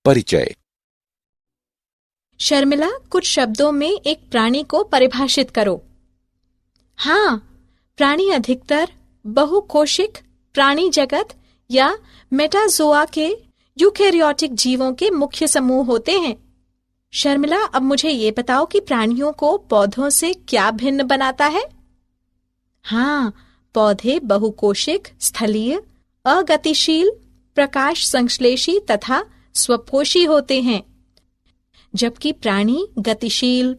परिचय। शर्मिला, कुछ शब्दों में एक प्राणी को परिभाषित करो। हाँ, प्राणी अधिकतर बहुकोशिक प्राणी जगत या मेटाजोआ के यूकेरियोटिक जीवों के मुख्य समूह होते हैं। शर्मिला, अब मुझे ये बताओ कि प्राणियों को पौधों से क्या भिन्न बनाता है? हाँ, पौधे बहुकोशिक, स्थलीय, अगतिशील, प्रकाश संश्लेषी तथा स्वपोषी होते हैं, जबकि प्राणी गतिशील,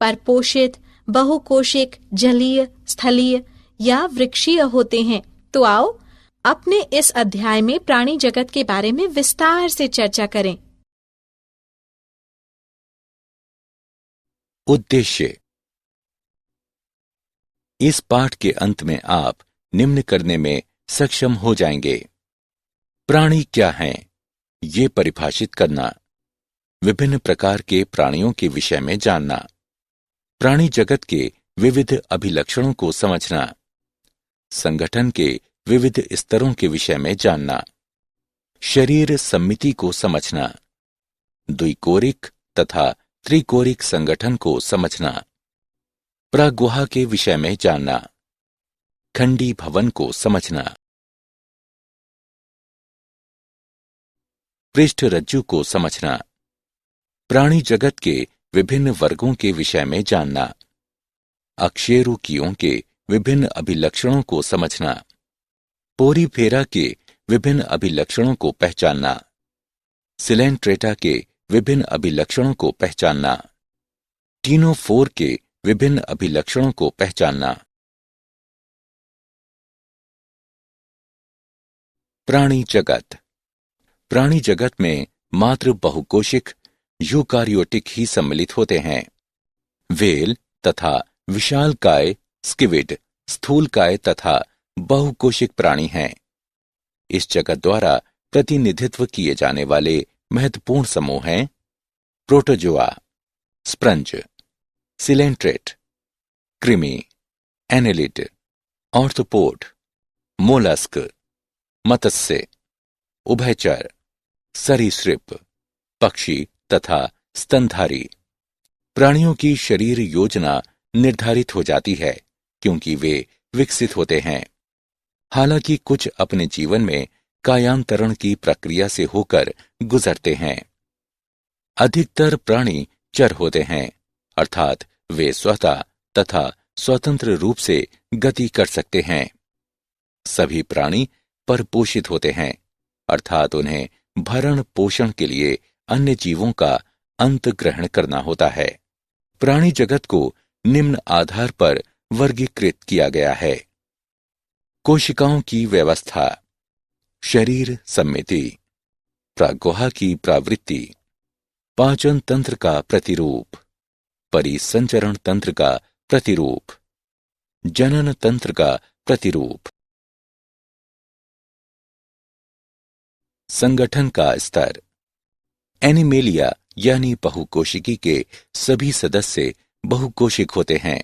परपोषित, बहुकोशिक, जलीय, स्थलीय या वृक्षीय होते हैं। तो आओ अपने इस अध्याय में प्राणी जगत के बारे में विस्तार से चर्चा करें। उद्देश्य। इस पाठ के अंत में आप निम्न करने में सक्षम हो जाएंगे: प्राणी क्या हैं, ये परिभाषित करना, विभिन्न प्रकार के प्राणियों के विषय में जानना, प्राणी जगत के विविध अभिलक्षणों को समझना, संगठन के विविध स्तरों के विषय में जानना, शरीर सम्मिति को समझना, द्विकोरिक तथा त्रिकोरिक संगठन को समझना, प्रागुहा के विषय में जानना, खंडी भवन को समझना, पृष्ठ रज्जु को समझना, प्राणी जगत के विभिन्न वर्गों के विषय में जानना, अकशेरुकियों के विभिन्न अभिलक्षणों को समझना, पोरीफेरा के विभिन्न अभिलक्षणों को पहचानना, सिलेंट्रेटा के विभिन्न अभिलक्षणों को पहचानना, टीनोफोर के विभिन्न अभिलक्षणों को पहचानना। प्राणी जगत। प्राणी जगत में मात्र बहुकोशिक यूकारियोटिक ही सम्मिलित होते हैं। व्हेल तथा विशालकाय स्क्विड स्थूलकाय तथा बहुकोशिक प्राणी हैं। इस जगत द्वारा प्रतिनिधित्व किए जाने वाले महत्वपूर्ण समूह हैं: प्रोटोजोआ, स्पंज, सिलेंट्रेट, कृमि, एनेलिड, ऑर्थ्रोपोड, मोलस्क, मत्स्य, उभयचर, सरीसृप, पक्षी तथा स्तनधारी। प्राणियों की शरीर योजना निर्धारित हो जाती है क्योंकि वे विकसित होते हैं। हालांकि कुछ अपने जीवन में कायांतरण की प्रक्रिया से होकर गुजरते हैं। अधिकतर प्राणी चर होते हैं, अर्थात वे स्वतः तथा स्वतंत्र रूप से गति कर सकते हैं। सभी प्राणी परपोषित होते हैं, अर्थात उन्हें भरण पोषण के लिए अन्य जीवों का अंत ग्रहण करना होता है। प्राणी जगत को निम्न आधार पर वर्गीकृत किया गया है: कोशिकाओं की व्यवस्था, शरीर सम्मिति, प्रागुहा की प्रवृत्ति, पाचन तंत्र का प्रतिरूप, परिसंचरण तंत्र का प्रतिरूप, जनन तंत्र का प्रतिरूप। संगठन का स्तर। एनिमेलिया यानी बहुकोशिकी के सभी सदस्य बहुकोशिक होते हैं।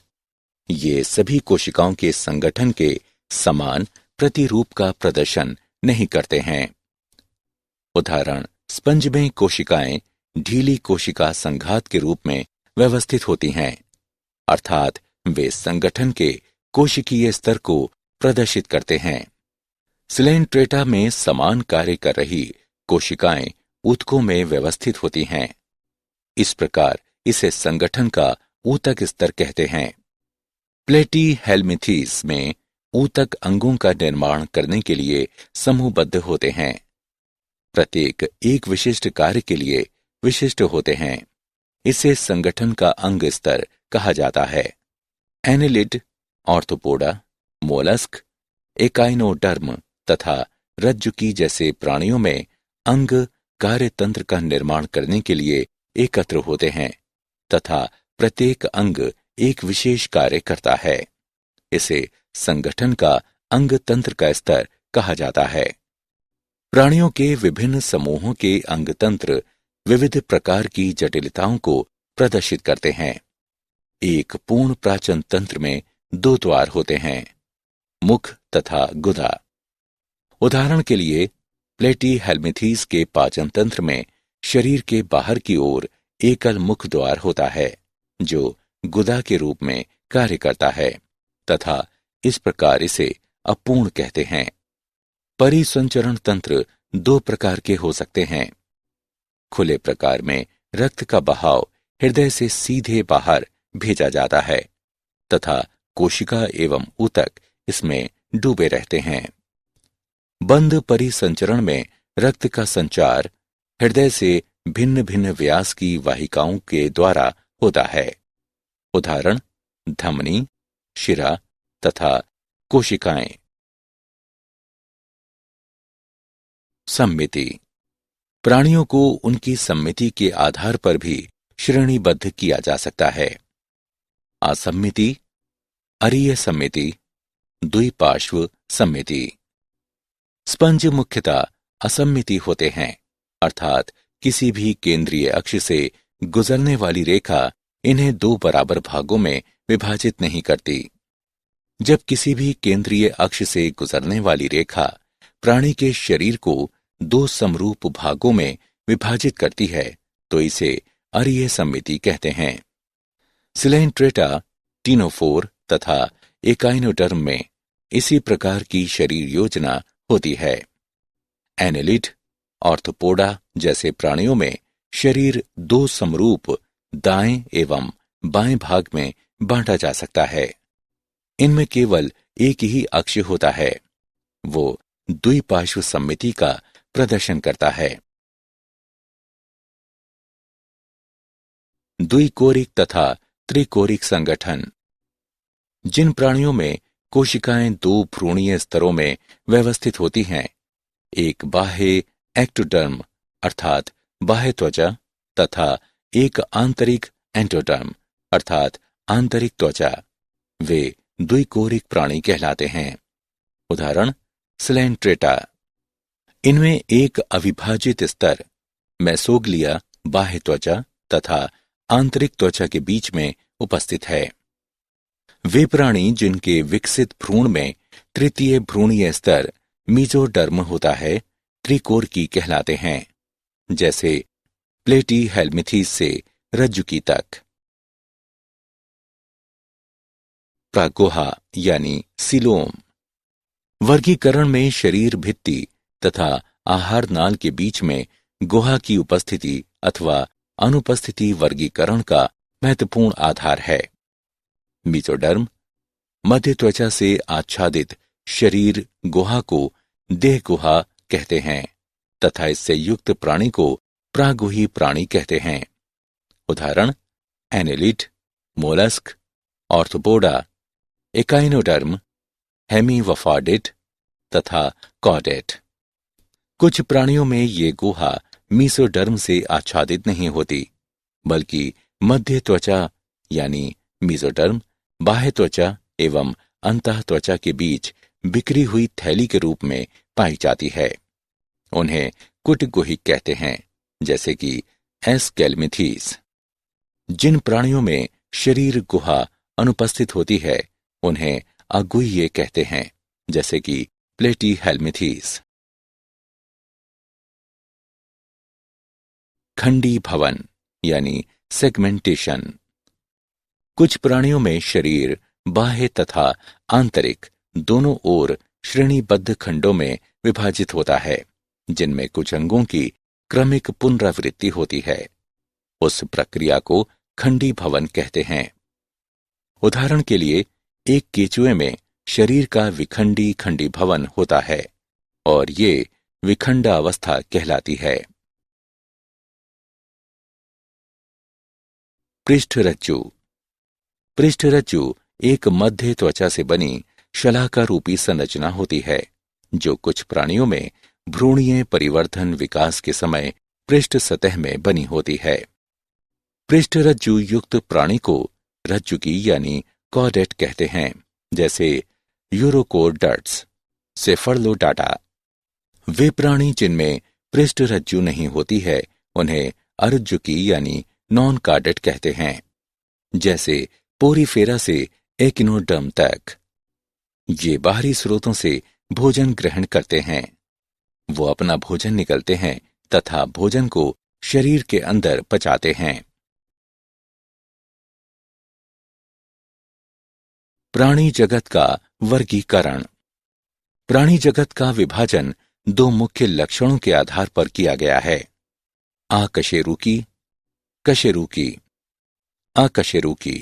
ये सभी कोशिकाओं के संगठन के समान प्रतिरूप का प्रदर्शन नहीं करते हैं। उदाहरण: स्पंज में कोशिकाएं ढीली कोशिका संघात के रूप में व्यवस्थित होती हैं, अर्थात वे संगठन के कोशिकीय स्तर को प्रदर्शित करते हैं। सिलेंट्रेटा में समान कार्य कर रही कोशिकाएं ऊतकों में व्यवस्थित होती हैं। इस प्रकार इसे संगठन का ऊतक स्तर कहते हैं। प्लेटीहेल्मिंथीज में ऊतक अंगों का निर्माण करने के लिए समूहबद्ध होते हैं। प्रत्येक एक विशिष्ट कार्य के लिए विशिष्ट होते हैं। इसे संगठन का अंग स्तर कहा जाता है। एनेलिड, ऑर्थ्रोपोडा, मोलस्क, एकाइनोडर्म तथा रज्जुकी जैसे प्राणियों में अंग कार्यतंत्र का निर्माण करने के लिए एकत्र होते हैं तथा प्रत्येक अंग एक विशेष कार्य करता है। इसे संगठन का अंग तंत्र का स्तर कहा जाता है। प्राणियों के विभिन्न समूहों के अंग तंत्र विविध प्रकार की जटिलताओं को प्रदर्शित करते हैं। एक पूर्ण प्राचन तंत्र में 2 द्वार होते हैं: मुख तथा गुदा। उदाहरण के लिए प्लेटीहेल्मिंथीज के पाचन तंत्र में शरीर के बाहर की ओर एकल मुख द्वार होता है जो गुदा के रूप में कार्य करता है तथा इस प्रकार इसे अपूर्ण कहते हैं। परिसंचरण तंत्र दो प्रकार के हो सकते हैं। खुले प्रकार में रक्त का बहाव हृदय से सीधे बाहर भेजा जाता है तथा कोशिका एवं ऊतक इसमें डूबे रहते हैं। बंद परिसंचरण में रक्त का संचार हृदय से भिन्न भिन्न व्यास की वाहिकाओं के द्वारा होता है। उदाहरण धमनी, शिरा तथा कोशिकाएं। सम्मिति। प्राणियों को उनकी सम्मिति के आधार पर भी श्रेणीबद्ध किया जा सकता है। असम्मिति, अरीय सम्मिति, द्विपार्श्व सम्मिति। स्पंज मुख्यतः असम्मिति होते हैं, अर्थात किसी भी केंद्रीय अक्ष से गुजरने वाली रेखा इन्हें दो बराबर भागों में विभाजित नहीं करती। जब किसी भी केंद्रीय अक्ष से गुजरने वाली रेखा प्राणी के शरीर को दो समरूप भागों में विभाजित करती है तो इसे अरीय सम्मिति कहते हैं। सिलेंट्रेटा, टीनोफोर तथा एकाइनोडर्म में इसी प्रकार की शरीर योजना होती है। एनेलिड, ऑर्थोपोडा जैसे प्राणियों में शरीर दो समरूप दाएं एवं बाएं भाग में बांटा जा सकता है। इनमें केवल एक ही अक्ष होता है, वो द्विपार्श्व सम्मिति का प्रदर्शन करता है। द्विकोरिक तथा त्रिकोरिक संगठन। जिन प्राणियों में कोशिकाएं दो भ्रूणीय स्तरों में व्यवस्थित होती हैं, एक बाह्य एक्टोडर्म अर्थात बाह्य त्वचा तथा एक आंतरिक एंडोडर्म अर्थात आंतरिक त्वचा, वे द्विकोरिक प्राणी कहलाते हैं। उदाहरण सिलेंट्रेटा। इनमें एक अविभाजित स्तर मेसोग्लिया बाह्य त्वचा तथा आंतरिक त्वचा के बीच में उपस्थित है। वे प्राणी जिनके विकसित भ्रूण में तृतीय भ्रूणीय स्तर मीजोडर्म होता है, त्रिकोरकी कहलाते हैं, जैसे प्लेटीहेल्मिंथेस से रज्जुकी तक। प्रागुहा यानी सीलोम। वर्गीकरण में शरीर भित्ति तथा आहार नाल के बीच में गुहा की उपस्थिति अथवा अनुपस्थिति वर्गीकरण का महत्वपूर्ण आधार है। मीजोडर्म मध्य त्वचा से आच्छादित शरीर गुहा को देह गुहा कहते हैं तथा इससे युक्त प्राणी को प्रागुही प्राणी कहते हैं। उदाहरण एनेलिड, मोलस्क, ऑर्थोपोडा, एकाइनोडर्म, हेमीवफॉर्डिड तथा कॉडेट। कुछ प्राणियों में ये गुहा मीसोडर्म से आच्छादित नहीं होती, बल्कि मध्य त्वचा यानी मीजोडर्म बाह्य त्वचा एवं अंतः त्वचा के बीच बिखरी हुई थैली के रूप में पाई जाती है। उन्हें कुटगुहिक कहते हैं, जैसे कि एस्केल्मिंथेस। जिन प्राणियों में शरीर गुहा अनुपस्थित होती है उन्हें अगुह्य कहते हैं, जैसे कि प्लेटीहेल्मिंथेस। खंडी भवन यानी सेगमेंटेशन। कुछ प्राणियों में शरीर बाह्य तथा आंतरिक दोनों ओर श्रेणीबद्ध खंडों में विभाजित होता है, जिनमें कुछ अंगों की क्रमिक पुनरावृत्ति होती है। उस प्रक्रिया को खंडी भवन कहते हैं। उदाहरण के लिए एक केंचुए में शरीर का विखंडी खंडी भवन होता है और ये विखंडावस्था कहलाती है। पृष्ठरज्जु। पृष्ठरज्जु एक मध्य त्वचा से बनी शलाका रूपी संरचना होती है, जो कुछ प्राणियों में भ्रूणीय परिवर्धन विकास के समय पृष्ठ सतह में बनी होती है। पृष्ठरज्जु युक्त प्राणी को रज्जुकी यानी कॉडेट कहते हैं, जैसे यूरोकोडर्ट्स, सेफर्लोडाटा। वे प्राणी जिनमें पृष्ठरज्जु नहीं होती है उन्हें अरज्जुकी यानी नॉन कार्डेट कहते हैं, जैसे पोरीफेरा से एकिनोडर्म तक। ये बाहरी स्रोतों से भोजन ग्रहण करते हैं। वो अपना भोजन निगलते हैं तथा भोजन को शरीर के अंदर पचाते हैं। प्राणी जगत का वर्गीकरण। प्राणी जगत का विभाजन दो मुख्य लक्षणों के आधार पर किया गया है, आकशेरुकी, कशेरुकी। आकशेरुकी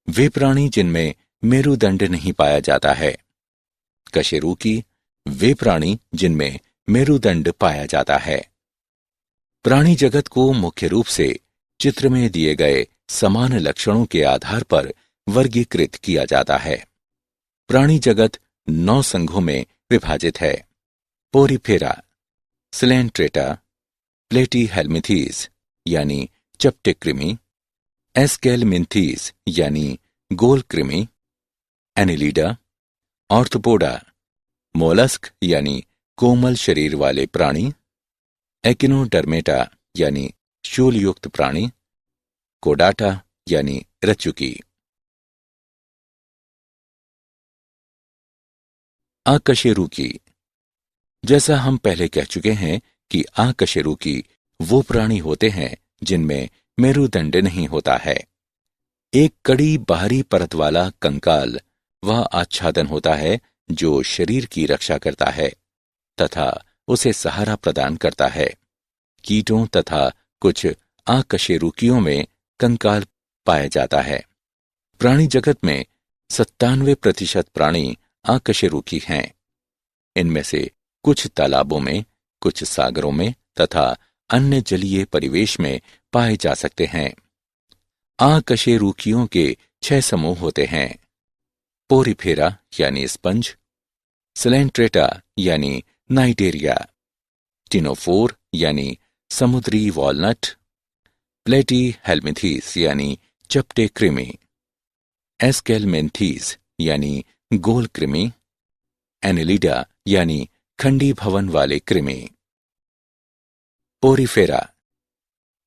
वे प्राणी जिनमें मेरुदंड नहीं पाया जाता है। कशेरुकी वे प्राणी जिनमें मेरुदंड पाया जाता है। प्राणी जगत को मुख्य रूप से चित्र में दिए गए समान लक्षणों के आधार पर वर्गीकृत किया जाता है। प्राणी जगत 9 संघों में विभाजित है। पोरीफेरा, सिलेंट्रेटा, प्लेटीहेल्मिंथीज यानी चपटे कृमि, एस्केलमिंथीज यानी गोल कृमि, एनिलीडा, ऑर्थोपोडा, मोलस्क यानी कोमल शरीर वाले प्राणी, एकिनोडर्मेटा यानी शूलयुक्त प्राणी, कोडाटा यानी रज्जुकी। आकशेरुकी। जैसा हम पहले कह चुके हैं कि आकशेरुकी वो प्राणी होते हैं जिनमें मेरुदंड नहीं होता है। एक कड़ी बाहरी परत वाला कंकाल वह आच्छादन होता है जो शरीर की रक्षा करता है तथा उसे सहारा प्रदान करता है। कीटों तथा कुछ आकशेरुकियों में कंकाल पाया जाता है। प्राणी जगत में 97% प्राणी आकशेरुकी हैं। इनमें से कुछ तालाबों में, कुछ सागरों में तथा अन्य जलीय परिवेश में पाए जा सकते हैं। आकशेरुकियों के 6 समूह होते हैं। पोरीफेरा यानी स्पंज, सिलेंट्रेटा यानी नाइटेरिया, टिनोफोर यानी समुद्री वॉलनट, प्लेटीहेल्मिंथीज यानी चपटे कृमि, एस्केलमिंथीज यानी गोल कृमि, एनिलीडा यानी खंडी भवन वाले कृमि। पोरीफेरा।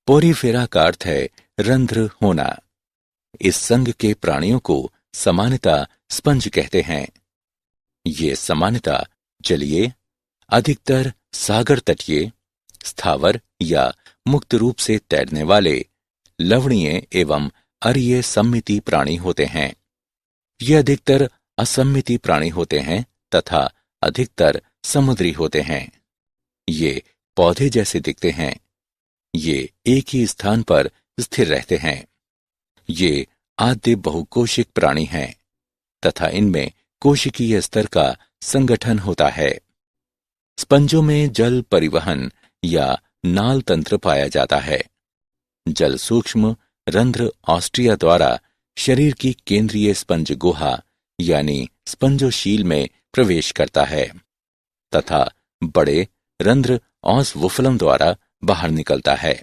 पोरीफेरा का अर्थ है रंध्र होना। इस संघ के प्राणियों को सामान्यतः स्पंज कहते हैं। ये सामान्यतः जलीय, अधिकतर सागर तटीय, स्थावर या मुक्त रूप से तैरने वाले लवणीय एवं अरीय सम्मिति प्राणी होते हैं। ये अधिकतर असम्मिति प्राणी होते हैं तथा अधिकतर समुद्री होते हैं। ये पौधे जैसे दिखते हैं। ये एक ही स्थान पर स्थिर रहते हैं। ये आद्य बहुकोशिक प्राणी हैं तथा इनमें कोशिकीय स्तर का संगठन होता है। स्पंजों में जल परिवहन या नाल तंत्र पाया जाता है। जल सूक्ष्म रंध्र ऑस्ट्रिया द्वारा शरीर की केंद्रीय स्पंज गुहा यानी स्पंजोशील में प्रवेश करता है तथा बड़े रंध्र ऑस्वुफलम द्वारा बाहर निकलता है।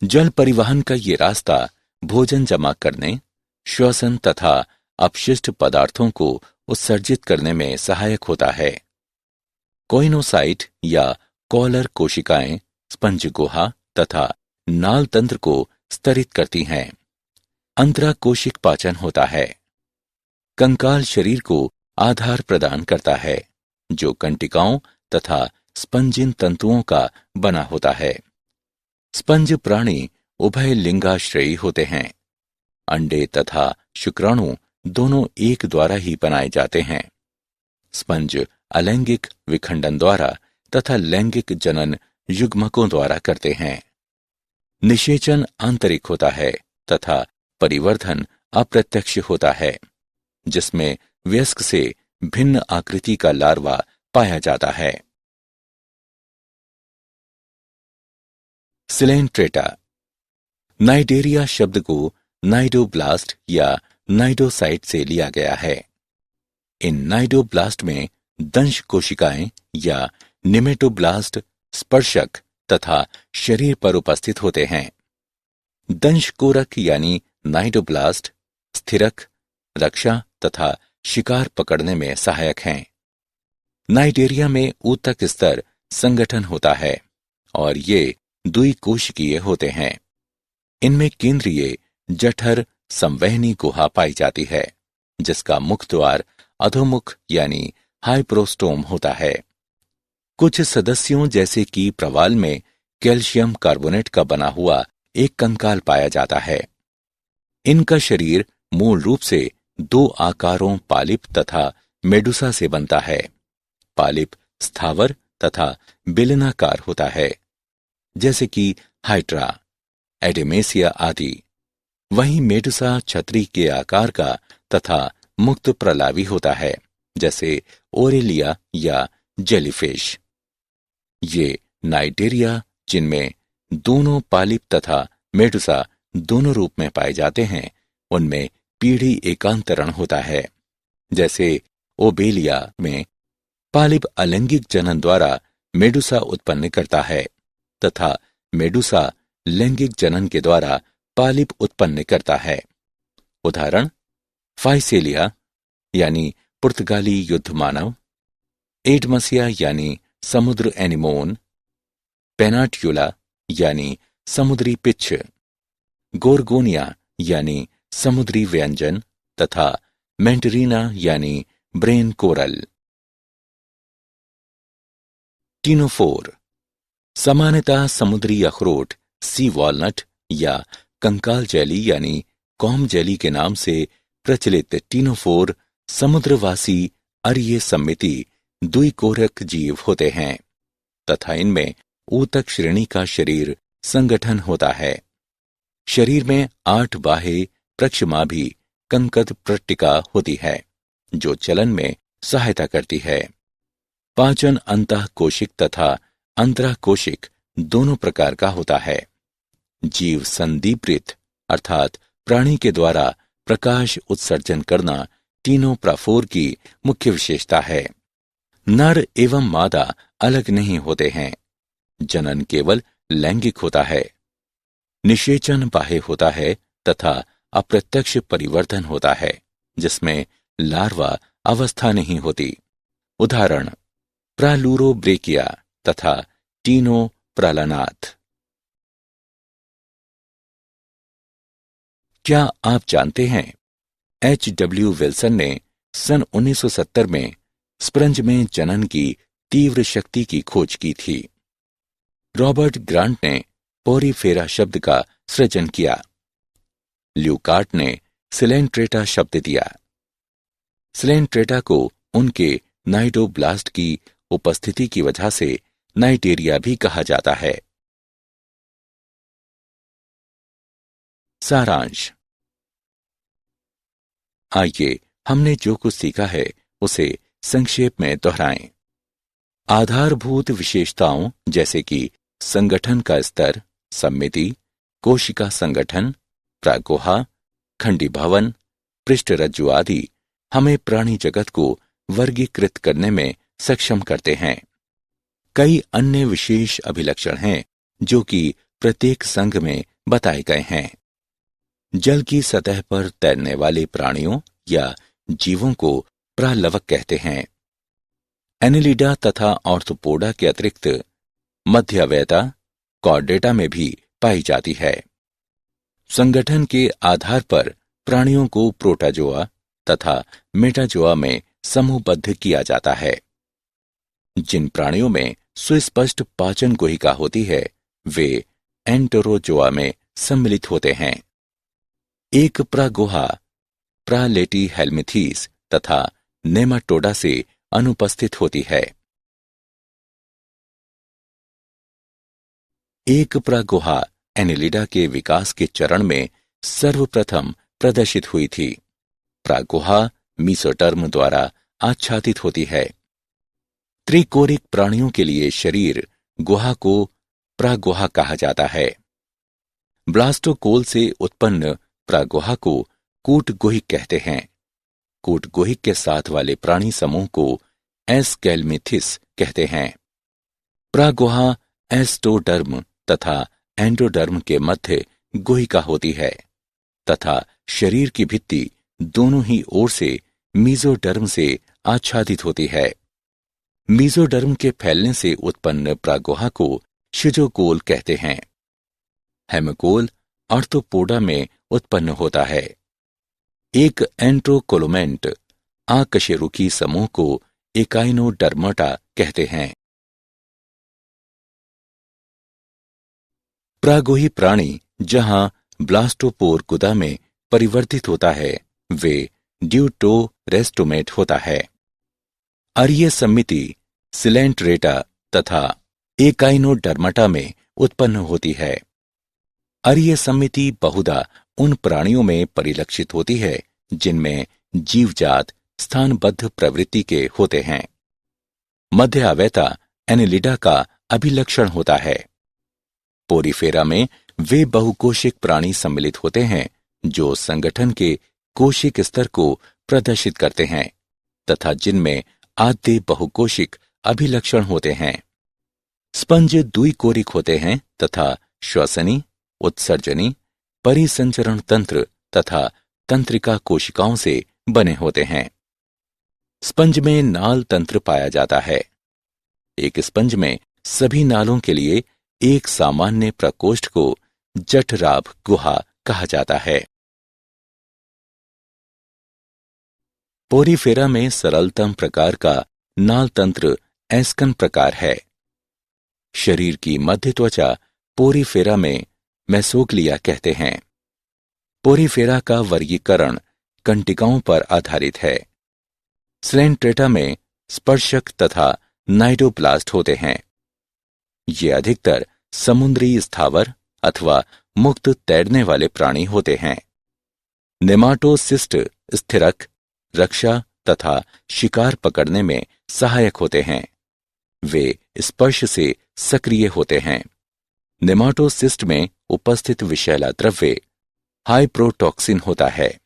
जल परिवहन का ये रास्ता भोजन जमा करने, श्वसन तथा अपशिष्ट पदार्थों को उत्सर्जित करने में सहायक होता है। कोइनोसाइट या कॉलर कोशिकाएं स्पंज गुहा तथा नाल तंत्र को स्तरित करती हैं। अंतराकोशिक पाचन होता है। कंकाल शरीर को आधार प्रदान करता है जो कंटिकाओं तथा स्पंजिन तंतुओं का बना होता है। स्पंज प्राणी उभय लिंगाश्रयी होते हैं। अंडे तथा शुक्राणु दोनों एक द्वारा ही बनाए जाते हैं। स्पंज अलैंगिक विखंडन द्वारा तथा लैंगिक जनन युग्मकों द्वारा करते हैं। निषेचन आंतरिक होता है तथा परिवर्धन अप्रत्यक्ष होता है, जिसमें वयस्क से भिन्न आकृति का लार्वा पाया जाता है। सिलेंट्रेटा। नाइडेरिया शब्द को नाइडोब्लास्ट या नाइडोसाइट से लिया गया है। इन नाइडोब्लास्ट में दंश कोशिकाएं या निमेटोब्लास्ट स्पर्शक तथा शरीर पर उपस्थित होते हैं। दंश कोरक यानी नाइडोब्लास्ट स्थिरक, रक्षा तथा शिकार पकड़ने में सहायक हैं। नाइडेरिया में ऊतक स्तर संगठन होता है और ये द्विकोशिकीय होते हैं। इनमें केंद्रीय जठर संवहनी गुहा पाई जाती है, जिसका मुख द्वार अधोमुख यानी हाइप्रोस्टोम होता है। कुछ सदस्यों जैसे कि प्रवाल में कैल्शियम कार्बोनेट का बना हुआ एक कंकाल पाया जाता है। इनका शरीर मूल रूप से दो आकारों पालिप तथा मेडुसा से बनता है। पालिप स्थावर तथा बेलनाकार होता है, जैसे कि हाइड्रा, एडेमेसिया आदि। वहीं मेडुसा छतरी के आकार का तथा मुक्त प्रलावी होता है, जैसे ओरेलिया या जेलीफिश। ये नाइटेरिया, जिनमें दोनों पालिप तथा मेडुसा दोनों रूप में पाए जाते हैं, उनमें पीढ़ी एकांतरण होता है। जैसे ओबेलिया में पालिप अलैंगिक जनन द्वारा मेडुसा उत्पन्न करता है तथा मेडुसा लैंगिक जनन के द्वारा पालिप उत्पन्न करता है। उदाहरण फाइसेलिया यानी पुर्तगाली युद्ध मानव, एडमसिया यानी समुद्र एनिमोन, पेनाट्यूला यानी समुद्री पिच्छ, गोर्गोनिया यानी समुद्री व्यंजन तथा मेंटरीना यानी ब्रेन कोरल। टीनोफोर सामान्यतः समुद्री अखरोट, सी वॉलनट या कंकाल जेली यानी कॉम जेली के नाम से प्रचलित टीनोफोर समुद्रवासी अरीय सम्मिति द्विकोरक जीव होते हैं तथा इनमें ऊतक श्रेणी का शरीर संगठन होता है। शरीर में 8 बाह्य प्रक्षमाभी कंकद पट्टिका होती है, जो चलन में सहायता करती है। पाचन अंतःकोशिक तथा अंतराकोशिक दोनों प्रकार का होता है। जीव संदीप्रित अर्थात प्राणी के द्वारा प्रकाश उत्सर्जन करना टीनोप्राफोर की मुख्य विशेषता है। नर एवं मादा अलग नहीं होते हैं। जनन केवल लैंगिक होता है। निषेचन बाह्य होता है तथा अप्रत्यक्ष परिवर्तन होता है, जिसमें लार्वा अवस्था नहीं होती। उदाहरण प्रालूरोब्रेकिया तथा टीनो प्रालानाथ। क्या आप जानते हैं, H.W. विल्सन ने सन 1970 में स्पंज में जनन की तीव्र शक्ति की खोज की थी। रॉबर्ट ग्रांट ने पोरीफेरा शब्द का सृजन किया। ल्यूकार्ट ने सिलेंट्रेटा शब्द दिया। सिलेंट्रेटा को उनके नाइडोब्लास्ट की उपस्थिति की वजह से नाइटेरिया भी कहा जाता है। सारांश। आइए हमने जो कुछ सीखा है उसे संक्षेप में दोहराएं। आधारभूत विशेषताओं जैसे कि संगठन का स्तर, सम्मिति, कोशिका संगठन, प्रागुहा, खंडीभवन, पृष्ठरज्जु आदि हमें प्राणी जगत को वर्गीकृत करने में सक्षम करते हैं। कई अन्य विशेष अभिलक्षण हैं जो कि प्रत्येक संघ में बताए गए हैं। जल की सतह पर तैरने वाले प्राणियों या जीवों को प्रालवक कहते हैं। एनेलिडा तथा ऑर्थोपोडा के अतिरिक्त मध्यवयता कॉर्डेटा में भी पाई जाती है। संगठन के आधार पर प्राणियों को प्रोटाजोआ तथा मेटाजोआ में समूहबद्ध किया जाता है। जिन प्राणियों में सुस्पष्ट पाचन गुहिका होती है, वे एंटरोजोआ में सम्मिलित होते हैं। एक प्रागुहा प्रालेटी हेल्मिथीस तथा नेमाटोडा से अनुपस्थित होती है। एक प्रागुहा एनेलिडा के विकास के चरण में सर्वप्रथम प्रदर्शित हुई थी। प्रागुहा मीसोटर्म द्वारा आच्छादित होती है। त्रिकोरिक प्राणियों के लिए शरीर गुहा को प्रागुहा कहा जाता है। ब्लास्टोकोल से उत्पन्न प्रागुहा को कूटगुहिक कहते हैं। कूटगुहिक के साथ वाले प्राणी समूह को एस्केल्मिथिस कहते हैं। प्रागुहा एस्टोडर्म तथा एंडोडर्म के मध्य गुहिका होती है तथा शरीर की भित्ति दोनों ही ओर से मीजोडर्म से आच्छादित होती है। मीजोडर्म के फैलने से उत्पन्न प्रागुहा को शिजोकोल कहते हैं। हेमकोल ऑर्थोपोडा में उत्पन्न होता है। एक एंट्रोकोलोमेंट आकशेरुकी समूह को एकाइनोडर्माटा कहते हैं। प्रागोही प्राणी जहां ब्लास्टोपोर गुदा में परिवर्तित होता है, वे ड्यूटोरेस्टोमेट होता है। अरीय समिति सिलेंट्रेटा तथा एकाइनोडर्माटा में उत्पन्न होती है। अरीय समिति बहुधा उन प्राणियों में परिलक्षित होती है जिनमें जीवजात स्थानबद्ध प्रवृत्ति के होते हैं। मध्य अवैता एनिलिडा का अभिलक्षण होता है। पोरीफेरा में वे बहुकोशिक प्राणी सम्मिलित होते हैं जो संगठन के कोशिक स्तर को प्रदर्शित करते हैं तथा जिनमें आद्य बहुकोशिक अभिलक्षण होते हैं। स्पंज द्विकोरिक होते हैं तथा श्वसनी, उत्सर्जनी, परिसंचरण तंत्र तथा तंत्रिका कोशिकाओं से बने होते हैं। स्पंज में नाल तंत्र पाया जाता है। एक स्पंज में सभी नालों के लिए एक सामान्य प्रकोष्ठ को जठराभ गुहा कहा जाता है। पोरीफेरा में सरलतम प्रकार का नाल तंत्र एस्कन प्रकार है। शरीर की मध्य त्वचा पोरीफेरा में मेसोग्लिया कहते हैं। पोरीफेरा का वर्गीकरण कंटिकाओं पर आधारित है। सिलेंट्रेटा में स्पर्शक तथा नाइडोब्लास्ट होते हैं। ये अधिकतर समुद्री स्थावर अथवा मुक्त तैरने वाले प्राणी होते हैं। नेमाटोसिस्ट स्थिरक, रक्षा तथा शिकार पकड़ने में सहायक होते हैं। वे स्पर्श से सक्रिय होते हैं। नेमाटोसिस्ट में उपस्थित विषैला द्रव्य हाइप्रोटॉक्सिन होता है।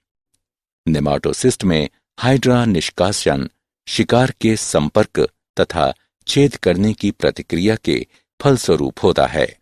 नेमाटोसिस्ट में हाइड्रा निष्कासन शिकार के संपर्क तथा छेद करने की प्रतिक्रिया के फलस्वरूप होता है।